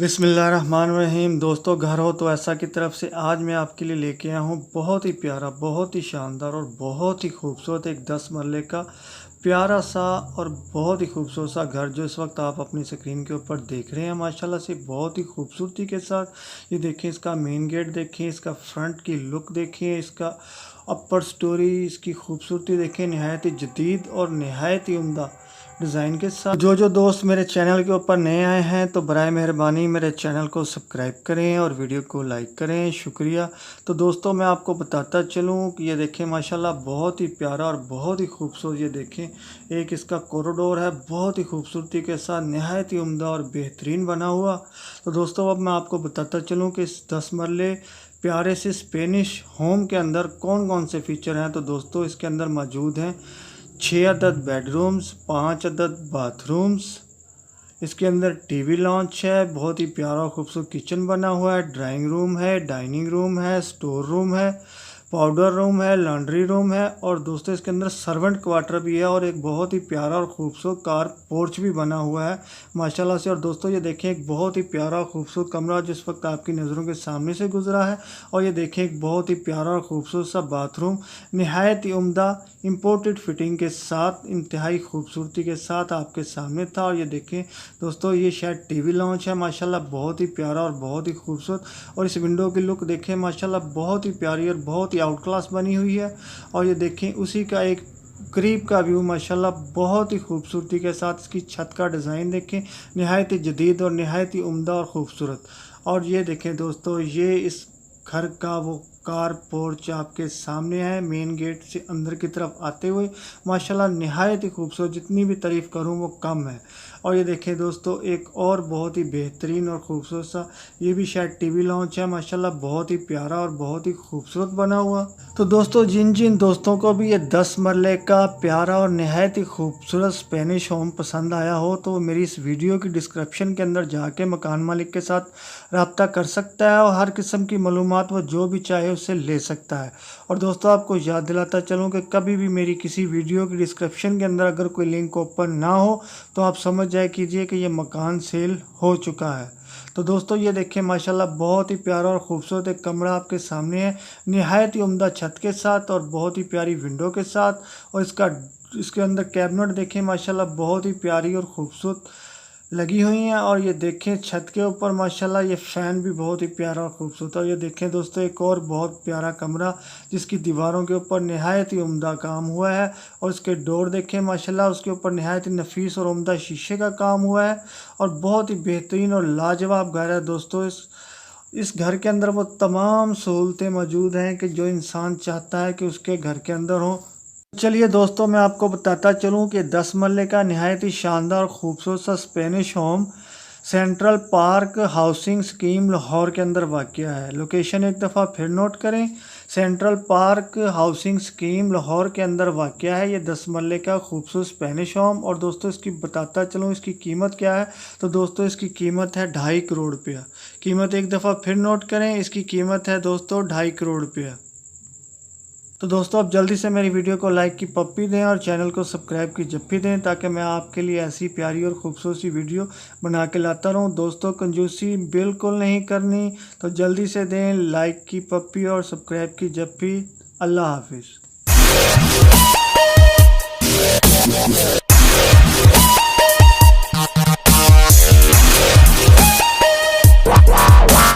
बिस्मिल्लाहिर्रहमानिर्रहीम। दोस्तों, घर हो तो ऐसा की तरफ से आज मैं आपके लिए लेके आया हूँ बहुत ही प्यारा, बहुत ही शानदार और बहुत ही खूबसूरत एक 10 मरले का प्यारा सा और बहुत ही खूबसूरत सा घर जो इस वक्त आप अपनी स्क्रीन के ऊपर देख रहे हैं। माशाल्लाह से बहुत ही खूबसूरती के साथ ये देखें, इसका मेन गेट देखें, इसका फ्रंट की लुक देखें, इसका अपर स्टोरी, इसकी खूबसूरती देखें, नहायत ही जदीद और नहायत ही उम्दा डिज़ाइन के साथ। जो दोस्त मेरे चैनल के ऊपर नए आए हैं तो बराए मेहरबानी मेरे चैनल को सब्सक्राइब करें और वीडियो को लाइक करें, शुक्रिया। तो दोस्तों, मैं आपको बताता चलूं कि ये देखें माशाल्लाह बहुत ही प्यारा और बहुत ही खूबसूरत, ये देखें एक इसका कॉरिडोर है बहुत ही खूबसूरती के साथ, नहायत ही उम्दा और बेहतरीन बना हुआ। तो दोस्तों, अब मैं आपको बताता चलूँ कि इस 10 मरले प्यारे से स्पेनिश होम के अंदर कौन कौन से फीचर हैं। तो दोस्तों, इसके अंदर मौजूद हैं 6 अदद बेडरूम्स, 5 अदद बाथरूम्स, इसके अंदर टीवी लॉन्च है, बहुत ही प्यारा और खूबसूरत किचन बना हुआ है, ड्राइंग रूम है, डाइनिंग रूम है, स्टोर रूम है, पाउडर रूम है, लॉन्ड्री रूम है और दोस्तों इसके अंदर सर्वेंट क्वार्टर भी है और एक बहुत ही प्यारा और खूबसूरत कार पोर्च भी बना हुआ है माशाल्लाह से। और दोस्तों, ये देखें एक बहुत ही प्यारा और खूबसूरत कमरा जिस वक्त आपकी नज़रों के सामने से गुजरा है। और ये देखें एक बहुत ही प्यारा और खूबसूरत सा बाथरूम, नहायत ही उम्दा इम्पोर्टेड फिटिंग के साथ, इंतहाई खूबसूरती के साथ आपके सामने था। और ये देखें दोस्तों, ये शायद टीवी लॉन्च है माशाल्लाह, बहुत ही प्यारा और बहुत ही खूबसूरत। और इस विंडो की लुक देखें माशाल्लाह, बहुत ही प्यारी और बहुत ही आउट क्लास बनी हुई है। और ये देखें उसी का एक करीब का व्यू माशाल्लाह, बहुत ही खूबसूरती के साथ इसकी छत का डिज़ाइन देखें, नहायत ही जदीद और नहायत ही उम्दा और ख़ूबसूरत। और ये देखें दोस्तों, ये इस घर का वो कार पोर्च आपके सामने है, मेन गेट से अंदर की तरफ आते हुए माशाल्लाह नहायत ही खूबसूरत, जितनी भी तारीफ़ करूं वो कम है। और ये देखें दोस्तों, एक और बहुत ही बेहतरीन और ख़ूबसूरत सा, ये भी शायद टीवी लॉन्च है माशाल्लाह, बहुत ही प्यारा और बहुत ही खूबसूरत बना हुआ। तो दोस्तों, जिन दोस्तों को भी ये 10 मरले का प्यारा और नहायत ही खूबसूरत स्पेनिश होम पसंद आया हो तो मेरी इस वीडियो की डिस्क्रिप्शन के अंदर जाके मकान मालिक के साथ रब्ता कर सकता है और हर किस्म की मालूमात वो जो भी चाहे उससे ले सकता है। और दोस्तों, आपको याद दिलाता चलूँ कि कभी भी मेरी किसी वीडियो की डिस्क्रिप्शन के अंदर अगर कोई लिंक ओपन ना हो तो आप समझ जाए कीजिए कि ये मकान सेल हो चुका है। तो दोस्तों, ये देखें माशाल्लाह बहुत ही प्यारा और ख़ूबसूरत एक कमरा आपके सामने है, नहायत ही उम्दा छत के साथ और बहुत ही प्यारी विंडो के साथ। और इसके अंदर कैबिनेट देखें माशाल्लाह, बहुत ही प्यारी और ख़ूबसूरत लगी हुई हैं। और ये देखें छत के ऊपर माशाल्लाह ये फ़ैन भी बहुत ही प्यारा और ख़ूबसूरत है। और ये देखें दोस्तों, एक और बहुत प्यारा कमरा जिसकी दीवारों के ऊपर नहायत ही उम्दा काम हुआ है। और इसके डोर देखें माशाल्लाह, उसके ऊपर नहायत ही नफीस और उम्दा शीशे का काम हुआ है और बहुत ही बेहतरीन और लाजवाब घर है। दोस्तों, इस घर के अंदर वो तमाम सहूलतें मौजूद हैं कि जो इंसान चाहता है कि उसके घर के अंदर हो। चलिए दोस्तों, मैं आपको बताता चलूं कि 10 मरले का नहायत ही शानदार खूबसूरत सा Spanish home central park housing scheme Lahore के अंदर वाक़या है। लोकेशन एक दफ़ा फिर नोट करें, central park housing scheme Lahore के अंदर वाक़या है ये 10 मरले का खूबसूरत स्पेनिश होम। और दोस्तों, इसकी बताता चलूँ इसकी कीमत क्या है। तो दोस्तों, इसकी कीमत है 2.5 करोड़ रुपया। कीमत एक दफ़ा फिर नोट करें, इसकी कीमत है दोस्तों 2.5 करोड़ रुपया। तो दोस्तों, आप जल्दी से मेरी वीडियो को लाइक की पप्पी दें और चैनल को सब्सक्राइब की जप्पी दें ताकि मैं आपके लिए ऐसी प्यारी और ख़ूबसूरत सी वीडियो बना के लाता रहूं। दोस्तों, कंजूसी बिल्कुल नहीं करनी, तो जल्दी से दें लाइक की पप्पी और सब्सक्राइब की जप्पी। अल्लाह हाफिज़।